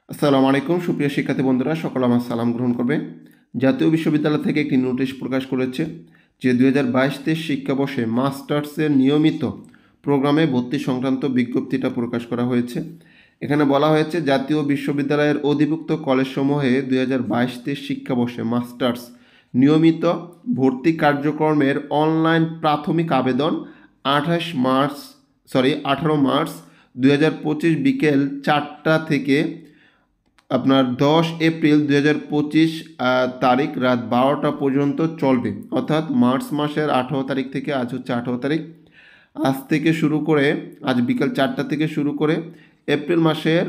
আসসালামু আলাইকুম সুপ্রিয় শিক্ষার্থী বন্ধুরা, সকলে আমার সালাম গ্রহণ করবে। জাতীয় বিশ্ববিদ্যালয় থেকে একটি নোটিশ প্রকাশ করেছে যে 2022-23 শিক্ষাবর্ষে মাস্টার্সের নিয়মিত প্রোগ্রামে ভর্তি সংক্রান্ত বিজ্ঞপ্তিটা প্রকাশ করা হয়েছে। এখানে বলা হয়েছে জাতীয় বিশ্ববিদ্যালয়ের অধিভুক্ত কলেজসমূহে 2022-23 শিক্ষাবর্ষে মাস্টার্স নিয়মিত ভর্তি কার্যক্রমের অনলাইন প্রাথমিক আবেদন 18 মার্চ 2025 বিকেল 4টা থেকে আপনার 10 এপ্রিল 2025 তারিখ রাত 12টা পর্যন্ত চলবে। অর্থাৎ মার্চ মাসের 18 তারিখ থেকে, আজ হচ্ছে 18 তারিখ, আজ থেকে শুরু করে, আজ বিকেল 4টা থেকে শুরু করে এপ্রিল মাসের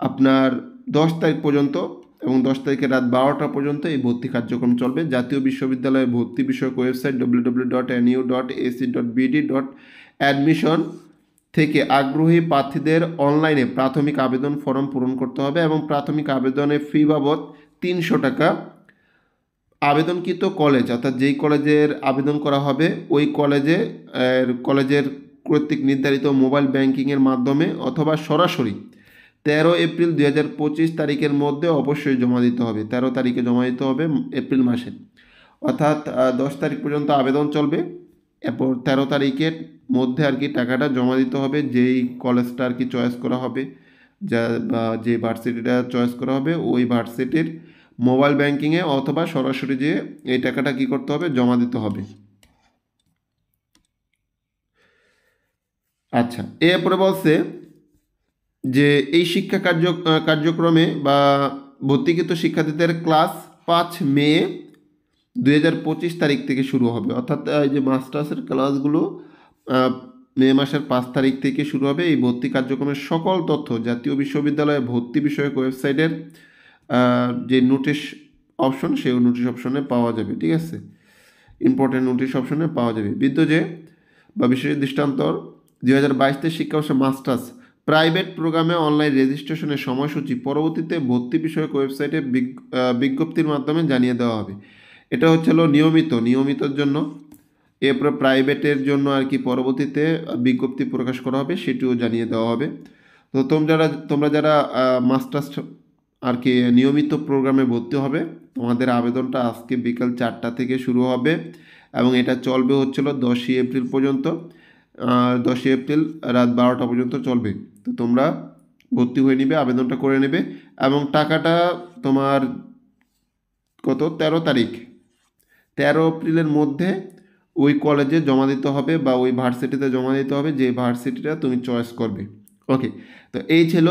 আপনার 10 তারিখ পর্যন্ত এবং 10 তারিখের রাত 12টা পর্যন্ত এই ভর্তি কার্যক্রম চলবে। জাতীয় বিশ্ববিদ্যালয়ের ভর্তি বিষয়ক ওয়েবসাইট www.nu.ac.bd.admission থেকে আগ্রহী প্রার্থীদের অনলাইনে প্রাথমিক আবেদন ফর্ম পূরণ করতে হবে এবং প্রাথমিক আবেদনের ফি বাবদ 300 টাকা আবেদনকৃত কলেজ, অর্থাৎ যেই কলেজের আবেদন করা হবে ওই কলেজের কর্তৃক নির্ধারিত মোবাইল ব্যাংকিংয়ের মাধ্যমে অথবা সরাসরি 13 এপ্রিল 2025 তারিখের মধ্যে অবশ্যই জমা দিতে হবে। 13 তারিখে জমা দিতে হবে এপ্রিল মাসে, অর্থাৎ 10 তারিখ পর্যন্ত আবেদন চলবে। এরপর 13 তারিখের মধ্যে টাকাটা জমা দিতে হবে। যেই কলেজটা চয়েস করা হবে, যে ভার্সিটিটা চয়েস করা হবে ওই ভার্সিটির মোবাইল ব্যাংকিংয়ে অথবা সরাসরি যেয়ে এই টাকাটা করতে হবে, জমা দিতে হবে। আচ্ছা, এরপরে বলছে যে এই শিক্ষা কার্যক্রমে বা ভর্তিকৃত শিক্ষার্থীদের ক্লাস 5 মে 2025 তারিখ থেকে শুরু হবে। অর্থাৎ এই যে মাস্টার্সের ক্লাসগুলো মে মাসের 5 তারিখ থেকে শুরু হবে। এই ভর্তি কার্যক্রমের সকল তথ্য জাতীয় বিশ্ববিদ্যালয়ের ভর্তি বিষয়ক ওয়েবসাইটের যে নোটিশ অপশন, সেই নোটিশ অপশনে পাওয়া যাবে। ঠিক আছে, ইম্পর্টেন্ট নোটিশ অপশনে পাওয়া যাবে। যে বা বিশেষ দৃষ্টান্তর 2022-23 শিক্ষাবর্ষে মাস্টার্স প্রাইভেট প্রোগ্রামে অনলাইন রেজিস্ট্রেশনের সময়সূচি পরবর্তীতে ভর্তি বিষয়ক ওয়েবসাইটে বিজ্ঞপ্তির মাধ্যমে জানিয়ে দেওয়া হবে। এটা হলো নিয়মিতর জন্য। এরপরে প্রাইভেটের জন্য পরবর্তীতে বিজ্ঞপ্তি প্রকাশ করা হবে, সেটিও জানিয়ে দেওয়া হবে। তো তোমরা যারা মাস্টার্স নিয়মিত প্রোগ্রামে ভর্তি হবে, তোমাদের আবেদনটা আজকে বিকাল 4টা থেকে শুরু হবে এবং এটা চলবে 10ই এপ্রিল পর্যন্ত। 10ই এপ্রিল রাত 12টা পর্যন্ত চলবে। তো তোমরা ভর্তি হয়ে নিবে, আবেদনটা করে নেবে এবং টাকাটা তোমার 13 তারিখ 13 এপ্রিলের মধ্যে ওই কলেজে জমা দিতে হবে বা ওই ভার্সিটিতে জমা দিতে হবে, যে ভার্সিটিটা তুমি চয়েস করবে। ওকে, তো এই ছিল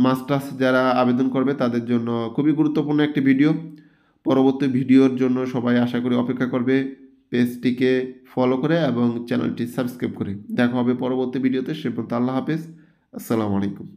মাস্টার্স যারা আবেদন করবে তাদের জন্য খুবই গুরুত্বপূর্ণ একটি ভিডিও। পরবর্তী ভিডিওর জন্য সবাই আশা করি অপেক্ষা করবে, পেজটিকে ফলো করে এবং চ্যানেলটি সাবস্ক্রাইব করে। দেখা হবে পরবর্তী ভিডিওতে। সে পর্যন্ত আল্লাহ হাফেজ, আসসালামু আলাইকুম।